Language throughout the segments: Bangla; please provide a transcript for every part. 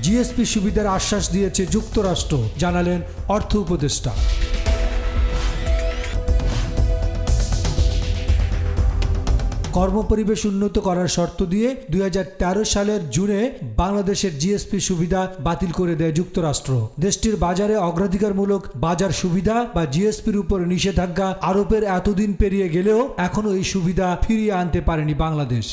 জিএসপি সুবিধার আশ্বাস দিয়েছে যুক্তরাষ্ট্র, জানালেন অর্থ উপদেষ্টা। কর্মপরিবেশ উন্নত করার শর্ত দিয়ে 2013 সালের জুনে বাংলাদেশের জিএসপি সুবিধা বাতিল করে দেয় যুক্তরাষ্ট্র। দেশটির বাজারে অগ্রাধিকারমূলক বাজার সুবিধা বা জিএসপির উপর নিষেধাজ্ঞা আরোপের এতদিন পেরিয়ে গেলেও এখনও এই সুবিধা ফিরিয়ে আনতে পারেনি বাংলাদেশ।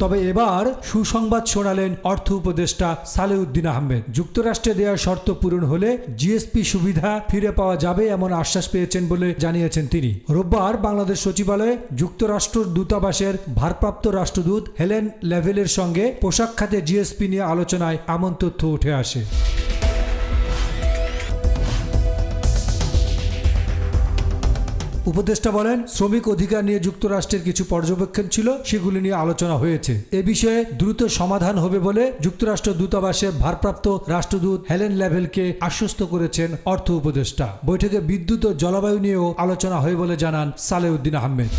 তবে এবার সুসংবাদ শোনালেন অর্থ উপদেষ্টা সালেউদ্দিন আহমেদ। যুক্তরাষ্ট্রে দেওয়া শর্ত পূরণ হলে জিএসপি সুবিধা ফিরে পাওয়া যাবে এমন আশ্বাস পেয়েছেন বলে জানিয়েছেন তিনি। রোববার বাংলাদেশ সচিবালয়ে যুক্তরাষ্ট্র দূতাবাসের ভারপ্রাপ্ত রাষ্ট্রদূত হেলেন লেভেলের সঙ্গে পোশাক খাতে জিএসপি নিয়ে আলোচনায় এমন তথ্য উঠে আসে। উপদেষ্টা বলেন, শ্রমিক অধিকার নিয়ে যুক্তরাষ্ট্রের কিছু পর্যবেক্ষণ ছিল, সেগুলি নিয়ে আলোচনা হয়েছে। এ বিষয়ে দ্রুত সমাধান হবে বলে যুক্তরাষ্ট্র দূতাবাসের ভারপ্রাপ্ত রাষ্ট্রদূত হেলেন লেভেলকে আশ্বস্ত করেছেন অর্থ উপদেষ্টা। বৈঠকে বিদ্যুৎ ও জলবায়ু নিয়েও আলোচনা হয় বলে জানান সালেউদ্দিন আহমেদ।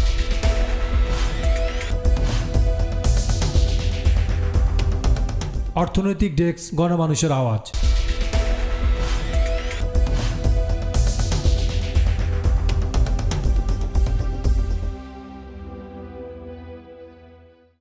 অর্থনৈতিক ডেস্ক, গণমানুষের আওয়াজ।